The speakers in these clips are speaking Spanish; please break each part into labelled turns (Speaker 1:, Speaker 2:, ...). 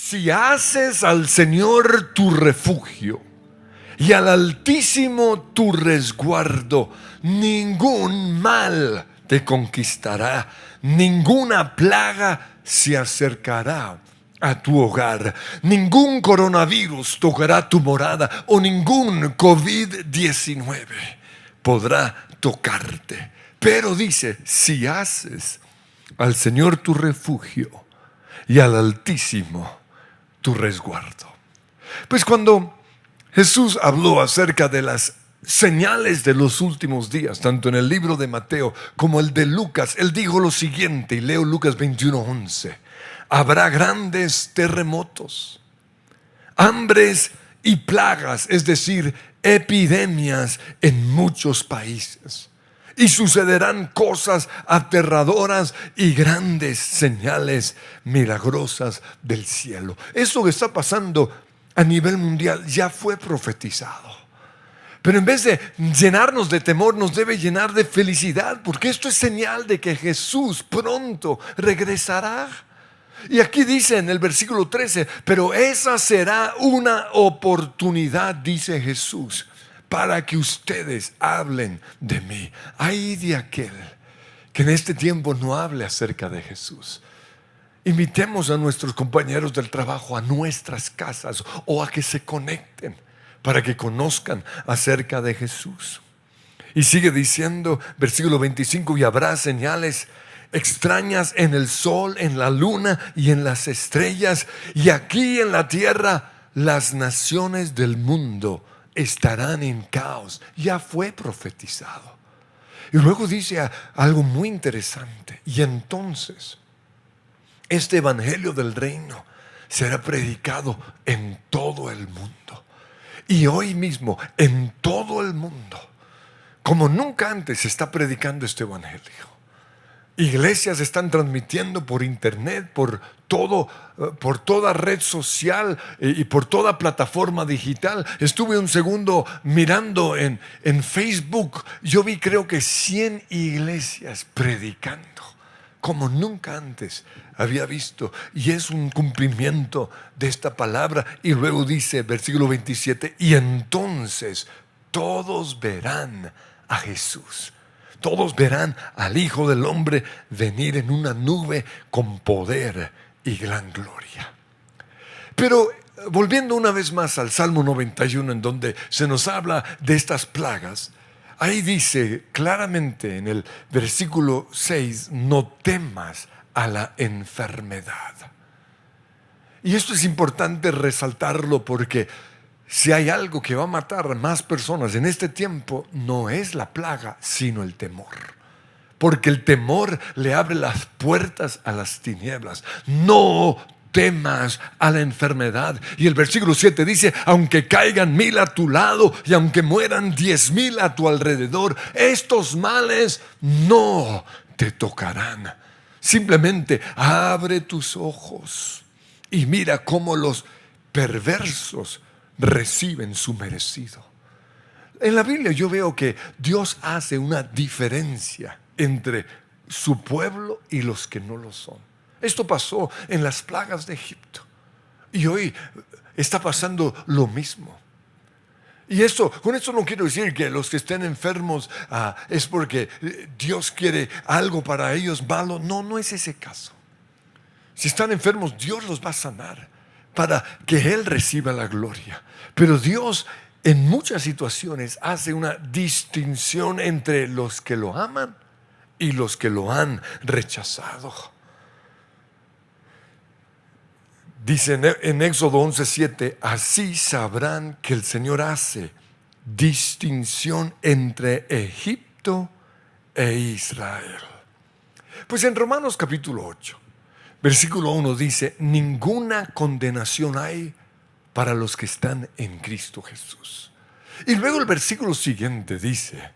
Speaker 1: si haces al Señor tu refugio y al Altísimo tu resguardo, ningún mal te conquistará, ninguna plaga se acercará a tu hogar, ningún coronavirus tocará tu morada o ningún COVID-19 podrá tocarte. Pero dice, si haces al Señor tu refugio y al Altísimo tu resguardo. Pues cuando Jesús habló acerca de las señales de los últimos días, tanto en el libro de Mateo como el de Lucas, él dijo lo siguiente, y leo Lucas 21:11: habrá grandes terremotos, hambres y plagas, es decir, epidemias en muchos países. Y sucederán cosas aterradoras y grandes señales milagrosas del cielo. Eso que está pasando a nivel mundial ya fue profetizado. Pero en vez de llenarnos de temor, nos debe llenar de felicidad, porque esto es señal de que Jesús pronto regresará. Y aquí dice en el versículo 13, pero esa será una oportunidad, dice Jesús, para que ustedes hablen de mí. Ay de aquel que en este tiempo no hable acerca de Jesús. Invitemos a nuestros compañeros del trabajo a nuestras casas o a que se conecten para que conozcan acerca de Jesús. Y sigue diciendo, versículo 25, y habrá señales extrañas en el sol, en la luna y en las estrellas, y aquí en la tierra las naciones del mundo estarán en caos. Ya fue profetizado. Y luego dice algo muy interesante: y entonces este evangelio del reino será predicado en todo el mundo. Y hoy mismo en todo el mundo, como nunca antes, se está predicando este evangelio. Iglesias están transmitiendo por internet, por toda red social y por toda plataforma digital. Estuve un segundo mirando en Facebook. Yo vi, creo que 100 iglesias predicando como nunca antes había visto. Y es un cumplimiento de esta palabra. Y luego dice, versículo 27, y entonces todos verán a Jesús. Todos verán al Hijo del Hombre venir en una nube con poder y gran gloria. Pero volviendo una vez más al Salmo 91, en donde se nos habla de estas plagas, ahí dice claramente en el versículo 6, no temas a la enfermedad. Y esto es importante resaltarlo, porque si hay algo que va a matar más personas en este tiempo, no es la plaga, sino el temor. Porque el temor le abre las puertas a las tinieblas. No temas a la enfermedad. Y el versículo 7 dice, aunque caigan 1000 a tu lado y aunque mueran 10,000 a tu alrededor, estos males no te tocarán. Simplemente abre tus ojos y mira cómo los perversos reciben su merecido. En la Biblia yo veo que Dios hace una diferencia entre su pueblo y los que no lo son. Esto pasó en las plagas de Egipto y hoy está pasando lo mismo. Y con esto no quiero decir que los que estén enfermos es porque Dios quiere algo para ellos malo. No, no es ese caso. Si están enfermos, Dios los va a sanar para que Él reciba la gloria. Pero Dios en muchas situaciones hace una distinción entre los que lo aman y los que lo han rechazado. Dice en Éxodo 11:7, así sabrán que el Señor hace distinción entre Egipto e Israel. Pues en Romanos capítulo 8, versículo 1 dice, ninguna condenación hay para los que están en Cristo Jesús. Y luego el versículo siguiente dice,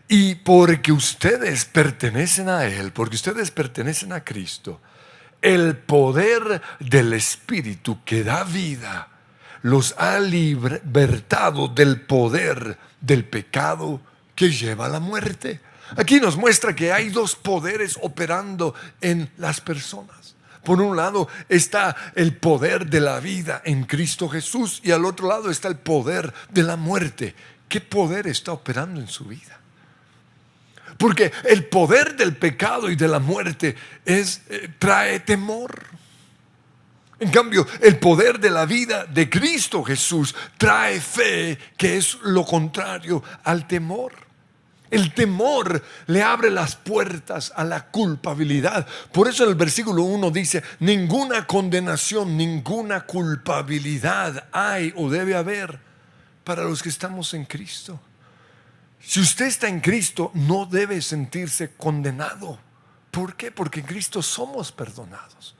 Speaker 1: y porque ustedes pertenecen a Él, porque ustedes pertenecen a Cristo, el poder del Espíritu que da vida los ha libertado del poder del pecado que lleva a la muerte. Aquí nos muestra que hay dos poderes operando en las personas. Por un lado está el poder de la vida en Cristo Jesús y al otro lado está el poder de la muerte. ¿Qué poder está operando en su vida? Porque el poder del pecado y de la muerte trae temor. En cambio, el poder de la vida de Cristo Jesús trae fe, que es lo contrario al temor. El temor le abre las puertas a la culpabilidad. Por eso el versículo 1 dice: ninguna condenación, ninguna culpabilidad hay o debe haber para los que estamos en Cristo. Si usted está en Cristo, no debe sentirse condenado. ¿Por qué? Porque en Cristo somos perdonados.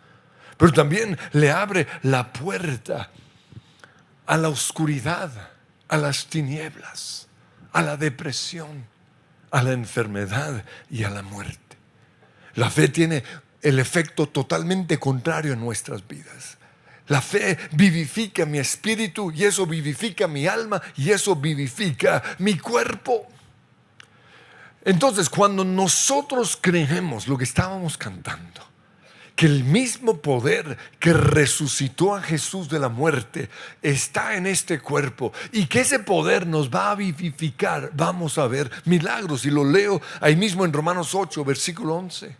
Speaker 1: Pero también le abre la puerta a la oscuridad, a las tinieblas, a la depresión, a la enfermedad y a la muerte. La fe tiene el efecto totalmente contrario en nuestras vidas. La fe vivifica mi espíritu y eso vivifica mi alma y eso vivifica mi cuerpo. Entonces, cuando nosotros creemos lo que estábamos cantando, que el mismo poder que resucitó a Jesús de la muerte está en este cuerpo y que ese poder nos va a vivificar, vamos a ver milagros. Y lo leo ahí mismo en Romanos 8, versículo 11.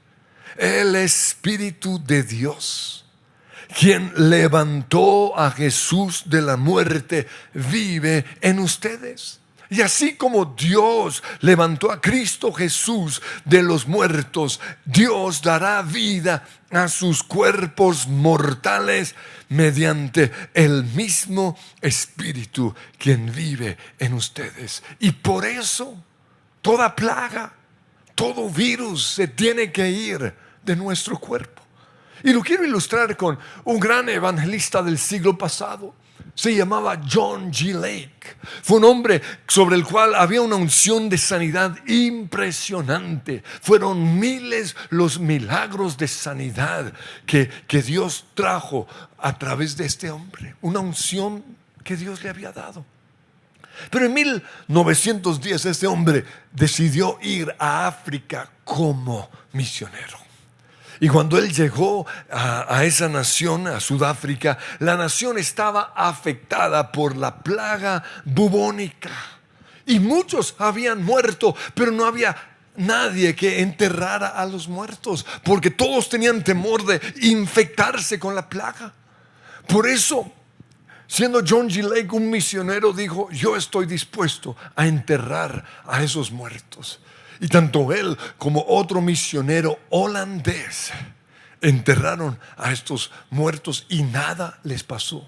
Speaker 1: El Espíritu de Dios, quien levantó a Jesús de la muerte, vive en ustedes. Y así como Dios levantó a Cristo Jesús de los muertos, Dios dará vida a sus cuerpos mortales mediante el mismo Espíritu quien vive en ustedes. Y por eso toda plaga, todo virus se tiene que ir de nuestro cuerpo. Y lo quiero ilustrar con un gran evangelista del siglo pasado. Se llamaba John G. Lake. Fue un hombre sobre el cual había una unción de sanidad impresionante. Fueron miles los milagros de sanidad que Dios trajo a través de este hombre. Una unción que Dios le había dado. Pero en 1910 este hombre decidió ir a África como misionero. Y cuando él llegó a esa nación, a Sudáfrica, la nación estaba afectada por la plaga bubónica. Y muchos habían muerto, pero no había nadie que enterrara a los muertos, porque todos tenían temor de infectarse con la plaga. Por eso, siendo John G. Lake un misionero, dijo: yo estoy dispuesto a enterrar a esos muertos. Y tanto él como otro misionero holandés enterraron a estos muertos y nada les pasó.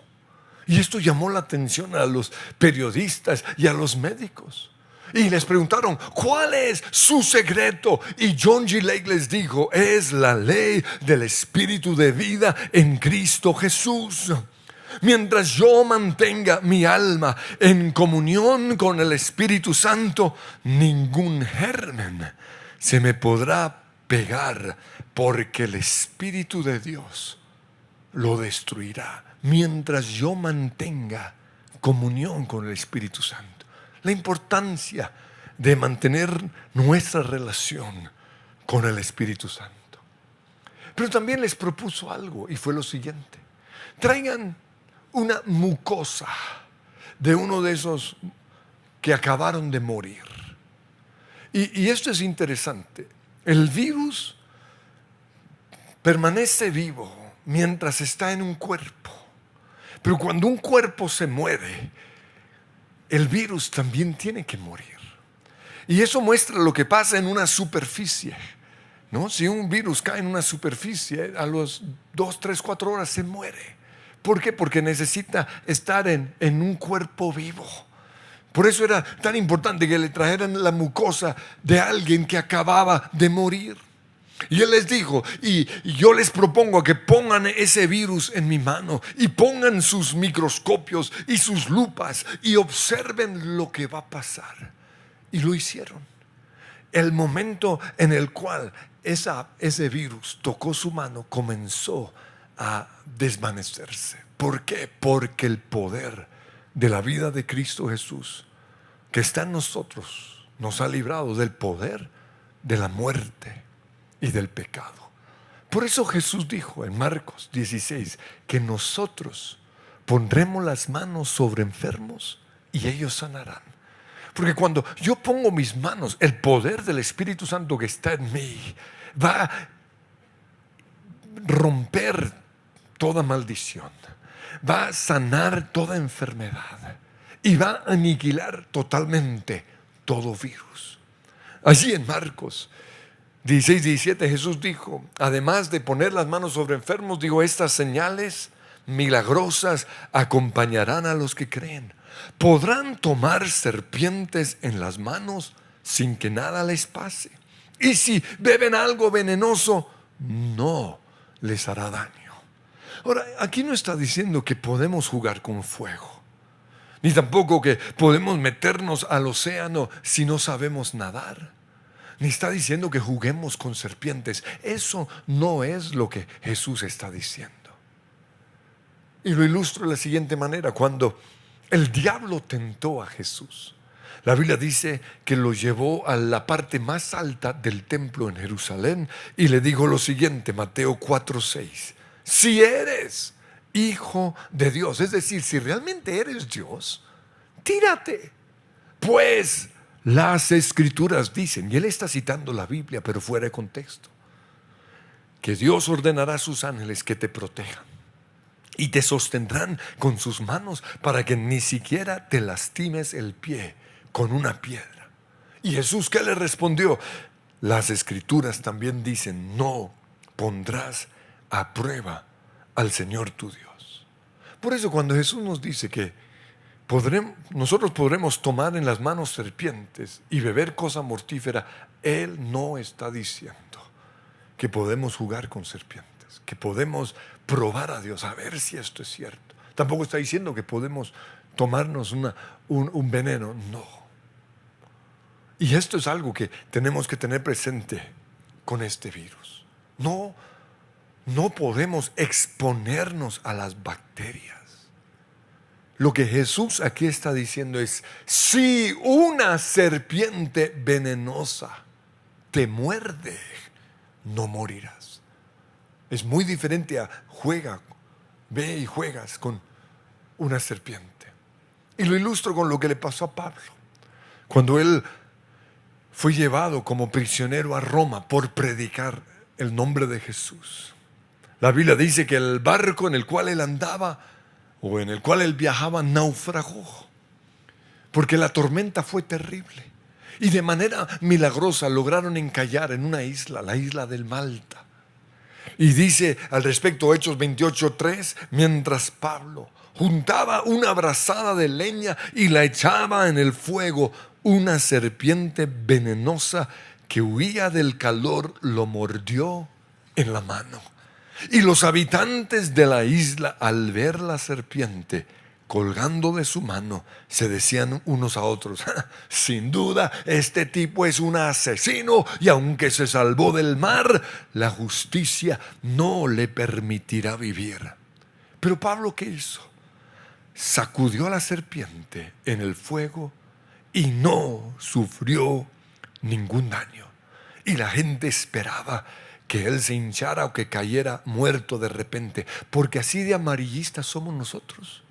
Speaker 1: Y esto llamó la atención a los periodistas y a los médicos. Y les preguntaron: ¿cuál es su secreto? Y John G. Lake les dijo: es la ley del Espíritu de vida en Cristo Jesús. Mientras yo mantenga mi alma en comunión con el Espíritu Santo, ningún germen se me podrá pegar, porque el Espíritu de Dios lo destruirá. Mientras yo mantenga comunión con el Espíritu Santo. La importancia de mantener nuestra relación con el Espíritu Santo. Pero también les propuso algo, y fue lo siguiente: traigan una mucosa de uno de esos que acabaron de morir. Y esto es interesante. El virus permanece vivo mientras está en un cuerpo. Pero cuando un cuerpo se muere, el virus también tiene que morir. Y eso muestra lo que pasa en una superficie, ¿no? Si un virus cae en una superficie, a los 2, 3, 4 horas se muere. ¿Por qué? Porque necesita estar en un cuerpo vivo. Por eso era tan importante que le trajeran la mucosa de alguien que acababa de morir. Y él les dijo: y yo les propongo que pongan ese virus en mi mano y pongan sus microscopios y sus lupas y observen lo que va a pasar. Y lo hicieron. El momento en el cual ese virus tocó su mano, comenzó a desvanecerse. ¿Por qué? Porque el poder de la vida de Cristo Jesús que está en nosotros nos ha librado del poder de la muerte y del pecado. Por eso Jesús dijo en Marcos 16 que nosotros pondremos las manos sobre enfermos y ellos sanarán. Porque cuando yo pongo mis manos, el poder del Espíritu Santo que está en mí va a romper toda maldición, va a sanar toda enfermedad y va a aniquilar totalmente todo virus. Allí en Marcos 16, 17 Jesús dijo, además de poner las manos sobre enfermos, digo, estas señales milagrosas acompañarán a los que creen. Podrán tomar serpientes en las manos sin que nada les pase. Y si beben algo venenoso, no les hará daño. Ahora, aquí no está diciendo que podemos jugar con fuego, ni tampoco que podemos meternos al océano si no sabemos nadar. Ni está diciendo que juguemos con serpientes. Eso no es lo que Jesús está diciendo. Y lo ilustro de la siguiente manera. Cuando el diablo tentó a Jesús, la Biblia dice que lo llevó a la parte más alta del templo en Jerusalén y le dijo lo siguiente, Mateo 4:6. Si eres hijo de Dios, es decir, si realmente eres Dios, tírate, pues las Escrituras dicen, y él está citando la Biblia pero fuera de contexto, que Dios ordenará a sus ángeles que te protejan y te sostendrán con sus manos para que ni siquiera te lastimes el pie con una piedra. Y Jesús, ¿qué le respondió? Las Escrituras también dicen, no pondrás a prueba al Señor tu Dios. Por eso cuando Jesús nos dice que nosotros podremos tomar en las manos serpientes y beber cosa mortífera, Él no está diciendo que podemos jugar con serpientes, que podemos probar a Dios a ver si esto es cierto. Tampoco está diciendo que podemos tomarnos un veneno, no. Y esto es algo que tenemos que tener presente con este virus. No podemos exponernos a las bacterias. Lo que Jesús aquí está diciendo es, si una serpiente venenosa te muerde, no morirás. Es muy diferente a ve y juegas con una serpiente. Y lo ilustro con lo que le pasó a Pablo. Cuando él fue llevado como prisionero a Roma por predicar el nombre de Jesús. La Biblia dice que el barco en el cual él andaba o en el cual él viajaba naufragó, porque la tormenta fue terrible. Y de manera milagrosa lograron encallar en una isla, la isla del Malta. Y dice al respecto Hechos 28:3, mientras Pablo juntaba una brazada de leña y la echaba en el fuego, una serpiente venenosa que huía del calor lo mordió en la mano. Y los habitantes de la isla, al ver la serpiente colgando de su mano, se decían unos a otros, sin duda este tipo es un asesino, y aunque se salvó del mar, la justicia no le permitirá vivir. Pero Pablo, ¿qué hizo? Sacudió a la serpiente en el fuego y no sufrió ningún daño. Y la gente esperaba que él se hinchara o que cayera muerto de repente, porque así de amarillistas somos nosotros.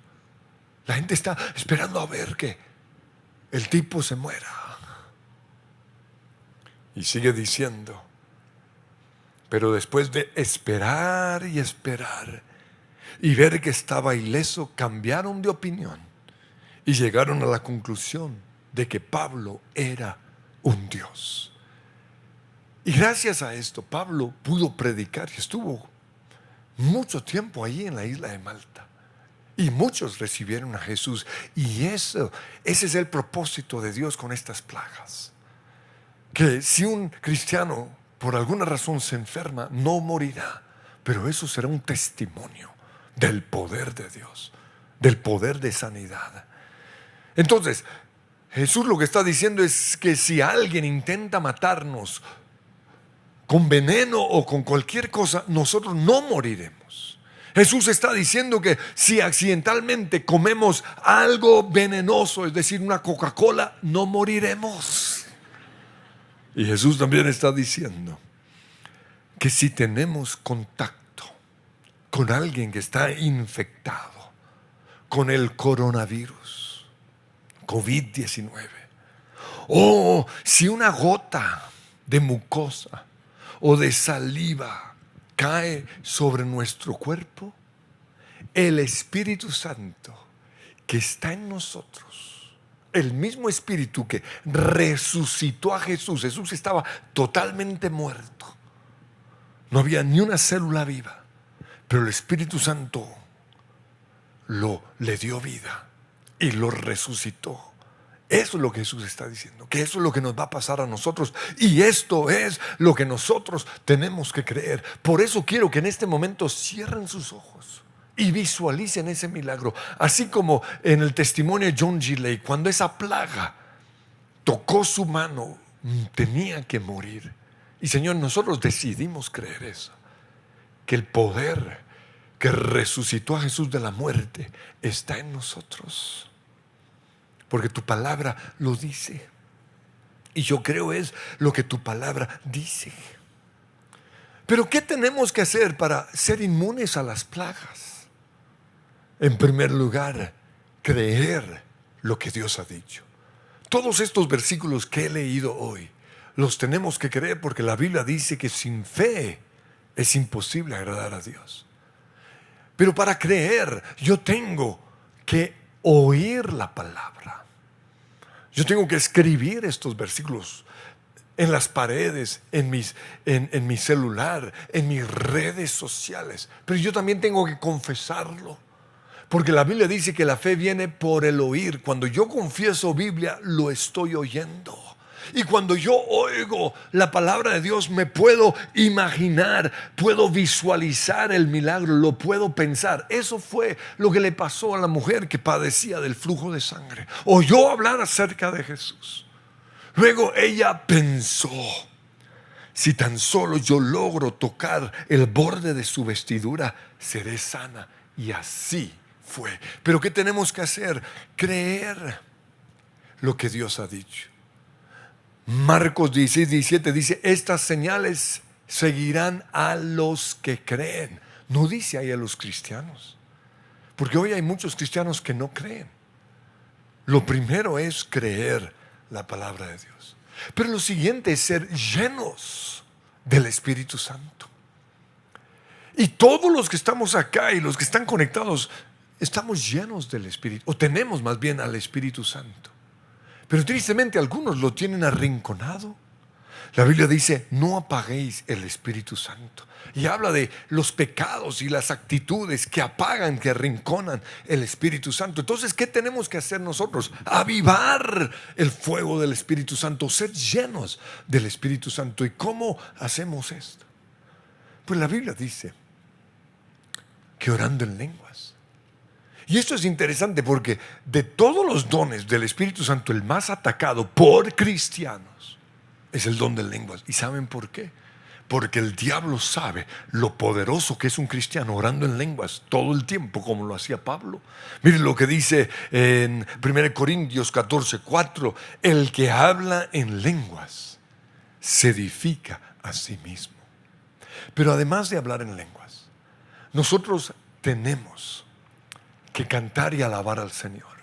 Speaker 1: La gente está esperando a ver que el tipo se muera. Y sigue diciendo, pero después de esperar y esperar y ver que estaba ileso, cambiaron de opinión y llegaron a la conclusión de que Pablo era un dios. Y gracias a esto Pablo pudo predicar y estuvo mucho tiempo allí en la isla de Malta. Y muchos recibieron a Jesús. Y ese es el propósito de Dios con estas plagas. Que si un cristiano por alguna razón se enferma, no morirá. Pero eso será un testimonio del poder de Dios, del poder de sanidad. Entonces, Jesús lo que está diciendo es que si alguien intenta matarnos con veneno o con cualquier cosa, nosotros no moriremos. Jesús está diciendo que si accidentalmente comemos algo venenoso, es decir, una Coca-Cola, no moriremos. Y Jesús también está diciendo que si tenemos contacto con alguien que está infectado con el coronavirus, COVID-19, o si una gota de mucosa o de saliva cae sobre nuestro cuerpo, el Espíritu Santo que está en nosotros, el mismo Espíritu que resucitó a Jesús. Jesús estaba totalmente muerto, no había ni una célula viva, pero el Espíritu Santo le dio vida y lo resucitó. Eso es lo que Jesús está diciendo, que eso es lo que nos va a pasar a nosotros, y esto es lo que nosotros tenemos que creer. Por eso quiero que en este momento cierren sus ojos y visualicen ese milagro, así como en el testimonio de John G. Lake, cuando esa plaga tocó su mano, tenía que morir. Y Señor, nosotros decidimos creer eso, que el poder que resucitó a Jesús de la muerte está en nosotros, porque tu palabra lo dice. Y yo creo es lo que tu palabra dice. Pero ¿qué tenemos que hacer para ser inmunes a las plagas? En primer lugar, creer lo que Dios ha dicho. Todos estos versículos que he leído hoy, los tenemos que creer, porque la Biblia dice que sin fe es imposible agradar a Dios. Pero para creer, yo tengo que oír la palabra. Yo tengo que escribir estos versículos en las paredes, en mi celular, en mis redes sociales. Pero yo también tengo que confesarlo, porque la Biblia dice que la fe viene por el oír. Cuando yo confieso Biblia, lo estoy oyendo. Y cuando yo oigo la palabra de Dios, me puedo imaginar, puedo visualizar el milagro, lo puedo pensar. Eso fue lo que le pasó a la mujer que padecía del flujo de sangre. Oyó hablar acerca de Jesús. Luego ella pensó: si tan solo yo logro tocar el borde de su vestidura, seré sana. Y así fue. Pero ¿qué tenemos que hacer? Creer lo que Dios ha dicho. Marcos 16:17 dice: estas señales seguirán a los que creen. No dice ahí a los cristianos, porque hoy hay muchos cristianos que no creen. Lo primero es creer la palabra de Dios, pero lo siguiente es ser llenos del Espíritu Santo. Y todos los que estamos acá y los que están conectados, estamos llenos del Espíritu, o tenemos más bien al Espíritu Santo. Pero tristemente algunos lo tienen arrinconado. La Biblia dice: no apaguéis el Espíritu Santo. Y habla de los pecados y las actitudes que apagan, que arrinconan el Espíritu Santo. Entonces, ¿qué tenemos que hacer nosotros? Avivar el fuego del Espíritu Santo, ser llenos del Espíritu Santo. ¿Y cómo hacemos esto? Pues la Biblia dice que orando en lenguas. Y esto es interesante, porque de todos los dones del Espíritu Santo, el más atacado por cristianos es el don de lenguas. ¿Y saben por qué? Porque el diablo sabe lo poderoso que es un cristiano orando en lenguas todo el tiempo, como lo hacía Pablo. Miren lo que dice en 1 Corintios 14:4: el que habla en lenguas se edifica a sí mismo. Pero además de hablar en lenguas, nosotros tenemos que cantar y alabar al Señor.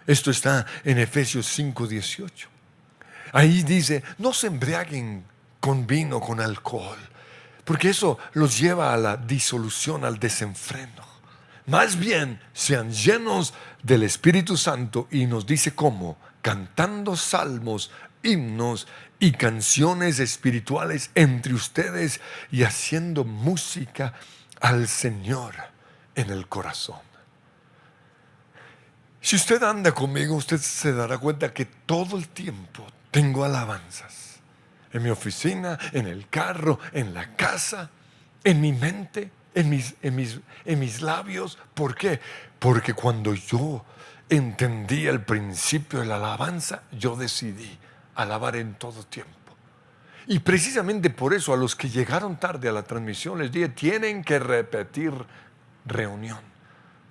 Speaker 1: Esto está en Efesios 5:18. Ahí dice: no se embriaguen con vino, con alcohol, porque eso los lleva a la disolución, al desenfreno. Más bien sean llenos del Espíritu Santo, y nos dice cómo: cantando salmos, himnos y canciones espirituales entre ustedes, y haciendo música al Señor en el corazón. Si usted anda conmigo, usted se dará cuenta que todo el tiempo tengo alabanzas. En mi oficina, en el carro, en la casa, en mi mente, en mis labios. ¿Por qué? Porque cuando yo entendí el principio de la alabanza, yo decidí alabar en todo tiempo. Y precisamente por eso, a los que llegaron tarde a la transmisión les dije: tienen que repetir reunión.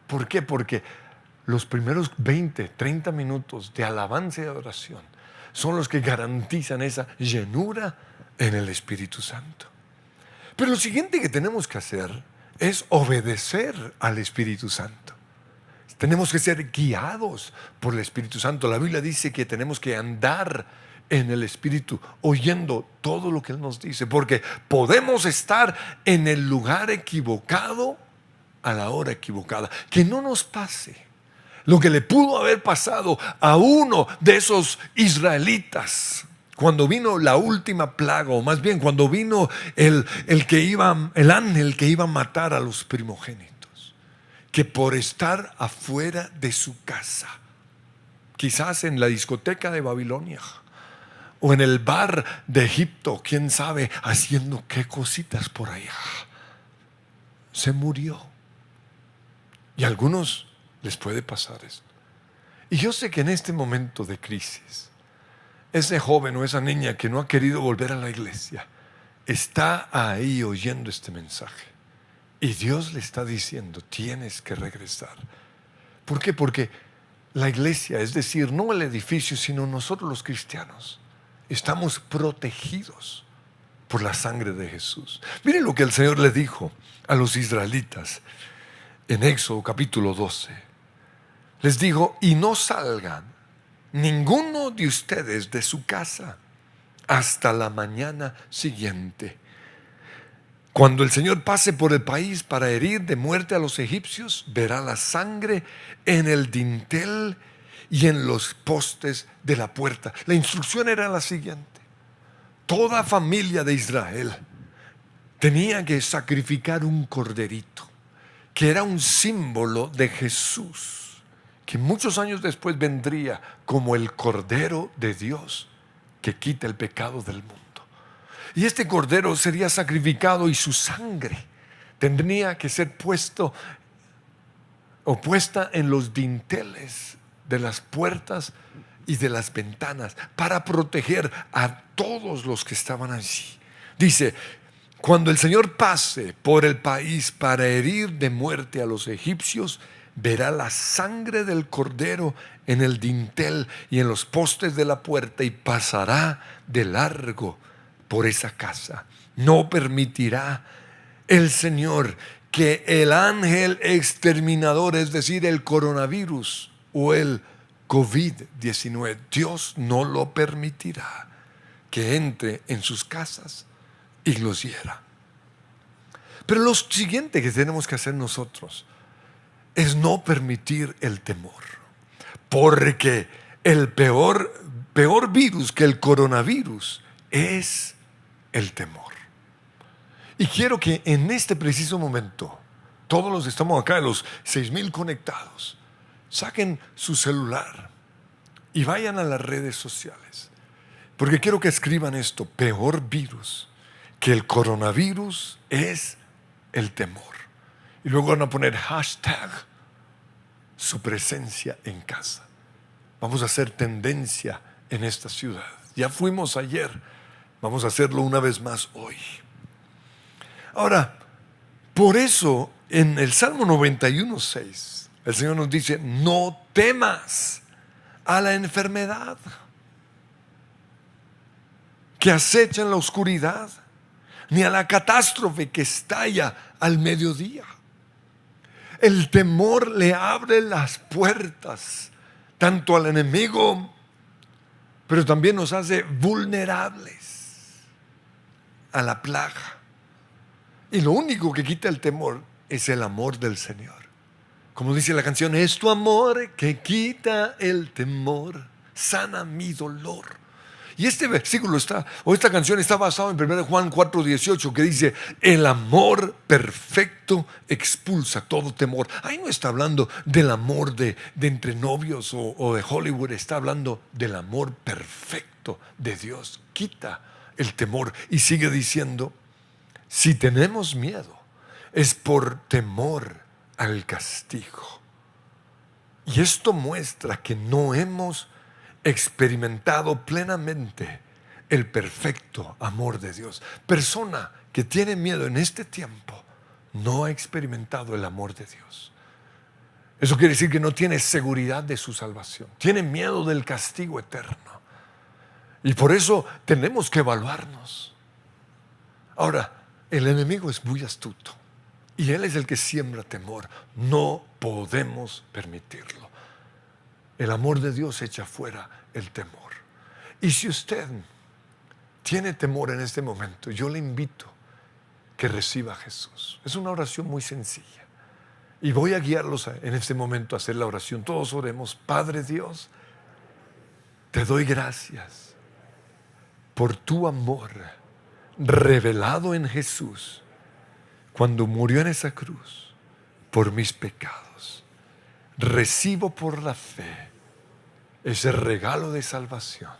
Speaker 1: ¿Por qué? Porque los primeros 20, 30 minutos de alabanza y adoración son los que garantizan esa llenura en el Espíritu Santo. Pero lo siguiente que tenemos que hacer es obedecer al Espíritu Santo. Tenemos que ser guiados por el Espíritu Santo. La Biblia dice que tenemos que andar en el Espíritu, oyendo todo lo que Él nos dice, porque podemos estar en el lugar equivocado a la hora equivocada. Que no nos pase lo que le pudo haber pasado a uno de esos israelitas cuando vino la última plaga, o más bien cuando vino el ángel que iba a matar a los primogénitos, que por estar afuera de su casa, quizás en la discoteca de Babilonia o en el bar de Egipto, quién sabe, haciendo qué cositas por allá, se murió. Y a algunos les puede pasar esto. Y yo sé que en este momento de crisis, ese joven o esa niña que no ha querido volver a la iglesia está ahí oyendo este mensaje, y Dios le está diciendo: tienes que regresar. ¿Por qué? Porque la iglesia, es decir, no el edificio, sino nosotros los cristianos, estamos protegidos por la sangre de Jesús. Miren lo que el Señor le dijo a los israelitas en Éxodo capítulo 12. Les dijo: y no salgan ninguno de ustedes de su casa hasta la mañana siguiente. Cuando el Señor pase por el país para herir de muerte a los egipcios, verá la sangre en el dintel y en los postes de la puerta. La instrucción era la siguiente: toda familia de Israel tenía que sacrificar un corderito, que era un símbolo de Jesús, que muchos años después vendría como el Cordero de Dios que quita el pecado del mundo. Y este cordero sería sacrificado y su sangre tendría que ser puesta en los dinteles de las puertas y de las ventanas para proteger a todos los que estaban allí. Dice: cuando el Señor pase por el país para herir de muerte a los egipcios, verá la sangre del cordero en el dintel y en los postes de la puerta, y pasará de largo por esa casa. No permitirá el Señor que el ángel exterminador, es decir, el coronavirus o el COVID-19, Dios no lo permitirá que entre en sus casas y los hiera. Pero lo siguiente que tenemos que hacer nosotros es no permitir el temor, porque el peor virus que el coronavirus es el temor. Y quiero que en este preciso momento, todos los que estamos acá, los 6,000 conectados, saquen su celular y vayan a las redes sociales, porque quiero que escriban esto: peor virus que el coronavirus es el temor. Y luego van a poner hashtag su presencia en casa. Vamos a hacer tendencia en esta ciudad. Ya fuimos ayer, vamos a hacerlo una vez más hoy. Ahora, por eso en el Salmo 91:6 el Señor nos dice: no temas a la enfermedad que acecha en la oscuridad, ni a la catástrofe que estalla al mediodía. El temor le abre las puertas tanto al enemigo, pero también nos hace vulnerables a la plaga. Y lo único que quita el temor es el amor del Señor. Como dice la canción: es tu amor que quita el temor, sana mi dolor. Y este versículo esta canción está basado en 1 Juan 4:18, que dice: el amor perfecto expulsa todo temor. Ahí no está hablando del amor de entre novios o de Hollywood, está hablando del amor perfecto de Dios. Quita el temor. Y sigue diciendo: si tenemos miedo, es por temor al castigo. Y esto muestra que no hemos experimentado plenamente el perfecto amor de Dios. Persona que tiene miedo en este tiempo no ha experimentado el amor de Dios. Eso quiere decir que no tiene seguridad de su salvación, tiene miedo del castigo eterno. Y por eso tenemos que evaluarnos. Ahora, El enemigo es muy astuto y él es el que siembra temor. No podemos permitirlo. El amor de Dios echa fuera el temor. Y si usted tiene temor en este momento, yo le invito que reciba a Jesús. Es una oración muy sencilla. Y voy a guiarlos en este momento a hacer la oración. Todos oremos. Padre Dios, te doy gracias por tu amor revelado en Jesús cuando murió en esa cruz por mis pecados. Recibo por la fe ese regalo de salvación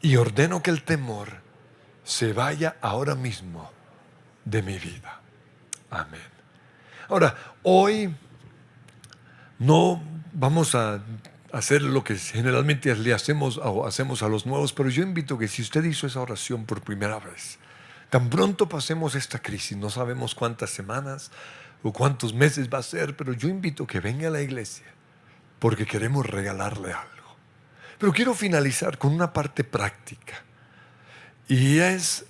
Speaker 1: y ordeno que el temor se vaya ahora mismo de mi vida. Amén. Ahora, hoy no vamos a hacer lo que generalmente le hacemos a los nuevos, pero yo invito que si usted hizo esa oración por primera vez, tan pronto pasemos esta crisis, no sabemos cuántas semanas o cuántos meses va a ser, pero yo invito que venga a la iglesia porque queremos regalarle algo. Pero quiero finalizar con una parte práctica y es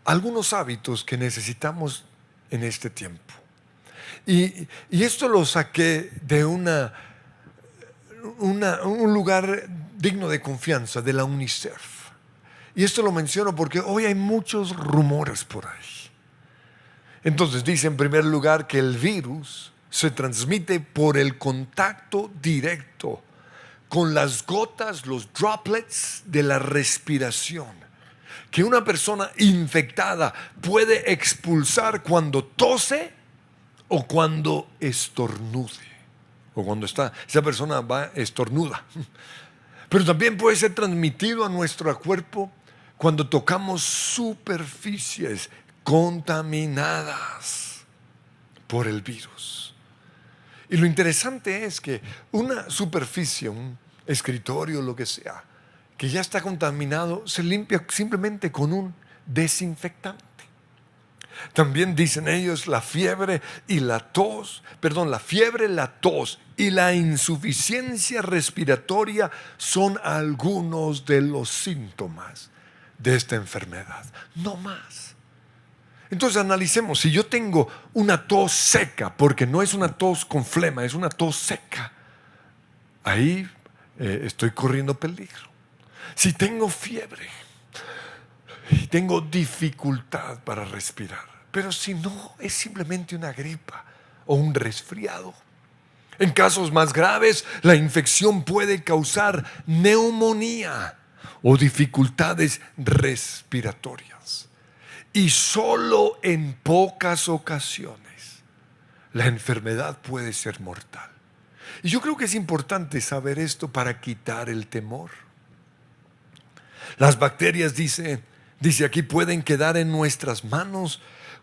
Speaker 1: algunos hábitos que necesitamos en este tiempo. Y esto lo saqué de un lugar digno de confianza, de la UNICEF. Y esto lo menciono porque hoy hay muchos rumores por ahí. Entonces dice en primer lugar que el virus se transmite por el contacto directo con las gotas, los droplets de la respiración, que una persona infectada puede expulsar cuando tose o cuando estornude, o cuando esa persona va estornuda. Pero también puede ser transmitido a nuestro cuerpo cuando tocamos superficies contaminadas por el virus. Y lo interesante es que una superficie, un escritorio, lo que sea, que ya está contaminado, se limpia simplemente con un desinfectante. También dicen ellos la fiebre, la tos y la insuficiencia respiratoria son algunos de los síntomas de esta enfermedad, no más. Entonces analicemos, si yo tengo una tos seca, porque no es una tos con flema, es una tos seca, ahí estoy corriendo peligro. Si tengo fiebre y tengo dificultad para respirar, pero si no, es simplemente una gripa o un resfriado. En casos más graves, la infección puede causar neumonía o dificultades respiratorias. Y solo en pocas ocasiones la enfermedad puede ser mortal. Y yo creo que es importante saber esto para quitar el temor. Las bacterias, dice aquí, pueden quedar en nuestras manos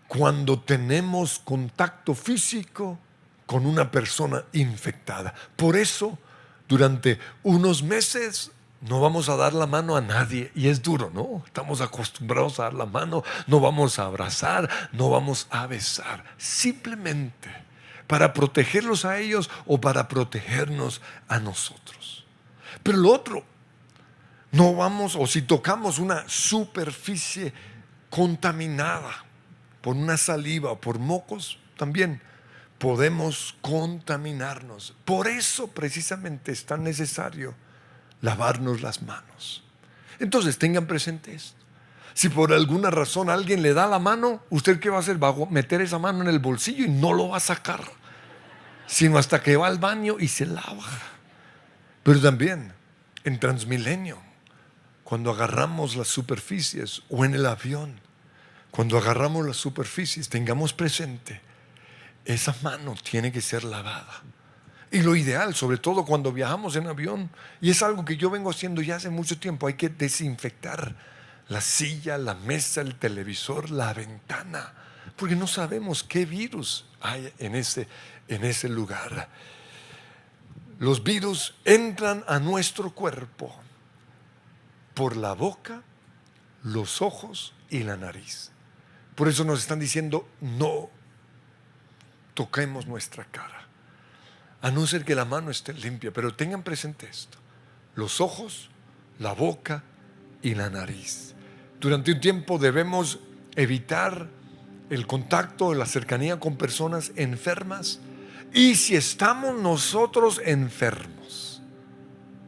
Speaker 1: cuando tenemos contacto físico con una persona infectada. Por eso, durante unos meses no vamos a dar la mano a nadie. Y es duro, ¿no? Estamos acostumbrados a dar la mano, no vamos a abrazar, no vamos a besar. Simplemente para protegerlos a ellos o para protegernos a nosotros. Pero lo otro, no vamos, o si tocamos una superficie contaminada por una saliva o por mocos, también podemos contaminarnos. Por eso precisamente es tan necesario lavarnos las manos. Entonces tengan presente esto. Si por alguna razón alguien le da la mano, ¿usted qué va a hacer? Va a meter esa mano en el bolsillo y no lo va a sacar, sino hasta que va al baño y se lava. Pero también en Transmilenio, cuando agarramos las superficies, o en el avión, cuando agarramos las superficies, tengamos presente, esa mano tiene que ser lavada. Y lo ideal, sobre todo cuando viajamos en avión, y es algo que yo vengo haciendo ya hace mucho tiempo, hay que desinfectar la silla, la mesa, el televisor, la ventana, porque no sabemos qué virus hay en ese lugar. Los virus entran a nuestro cuerpo por la boca, los ojos y la nariz. Por eso nos están diciendo, no toquemos nuestra cara, a no ser que la mano esté limpia. Pero tengan presente esto: los ojos, la boca y la nariz. Durante un tiempo debemos evitar el contacto, la cercanía con personas enfermas. Y si estamos nosotros enfermos,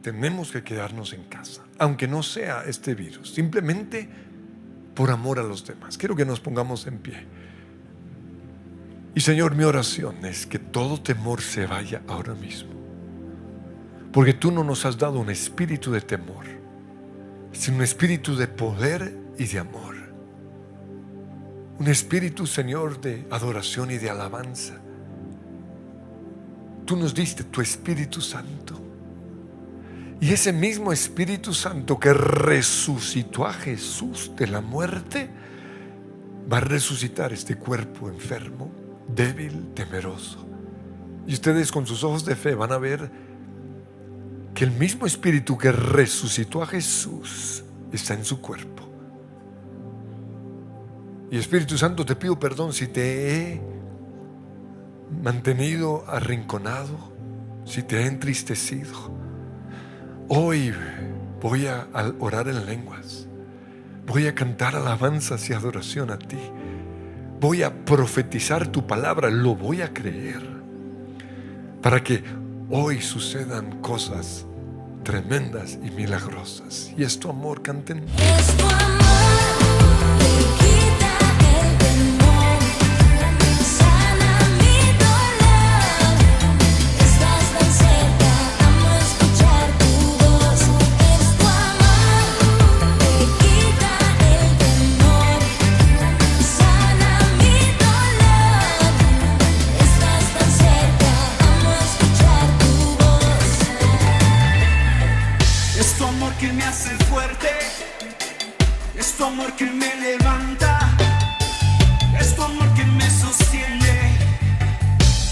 Speaker 1: tenemos que quedarnos en casa, aunque no sea este virus, simplemente por amor a los demás. Quiero que nos pongamos en pie. Y Señor, mi oración es que todo temor se vaya ahora mismo, porque tú no nos has dado un espíritu de temor, sino un espíritu de poder y de amor. Un espíritu, Señor, de adoración y de alabanza. Tú nos diste tu Espíritu Santo. Y ese mismo Espíritu Santo que resucitó a Jesús de la muerte, va a resucitar este cuerpo enfermo, débil, temeroso. Y ustedes con sus ojos de fe van a ver que el mismo Espíritu que resucitó a Jesús está en su cuerpo. Y Espíritu Santo, te pido perdón si te he mantenido arrinconado, si te he entristecido. Hoy voy a orar en lenguas, voy a cantar alabanzas y adoración a ti, voy a profetizar tu palabra, lo voy a creer, para que hoy sucedan cosas tremendas y milagrosas. Y es tu amor, canten.
Speaker 2: Es tu amor que quita el temor, sana mi dolor. Estás tan cerca, amo escuchar tu voz. Es tu amor que quita el temor, sana mi dolor. Estás tan cerca, amo escuchar tu voz.
Speaker 3: Es tu amor que me hace fuerte, es tu amor que me levanta, es tu amor que me sostiene,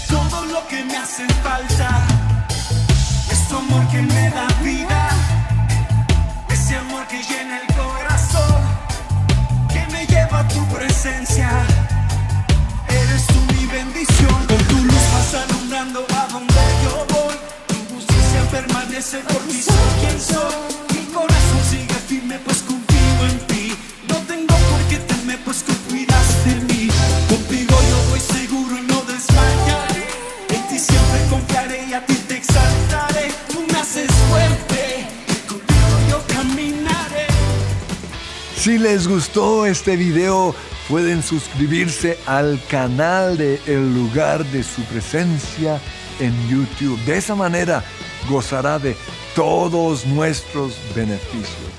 Speaker 3: todo lo que me hace falta, es tu amor que me da vida, ese amor que llena el corazón, que me lleva a tu presencia, eres tú mi bendición, con tu luz vas alumbrando a donde yo voy, tu justicia permanece por ti, soy quien soy, mi corazón sigue firme pues confío en ti, no tengo por qué temer pues tú cuidas de mí, contigo yo voy seguro y no desmayaré, en ti siempre confiaré y a ti te exaltaré, tú me haces fuerte, contigo yo caminaré.
Speaker 1: Si les gustó este video, pueden suscribirse al canal de El Lugar de Su Presencia en YouTube. De esa manera gozará de todos nuestros beneficios.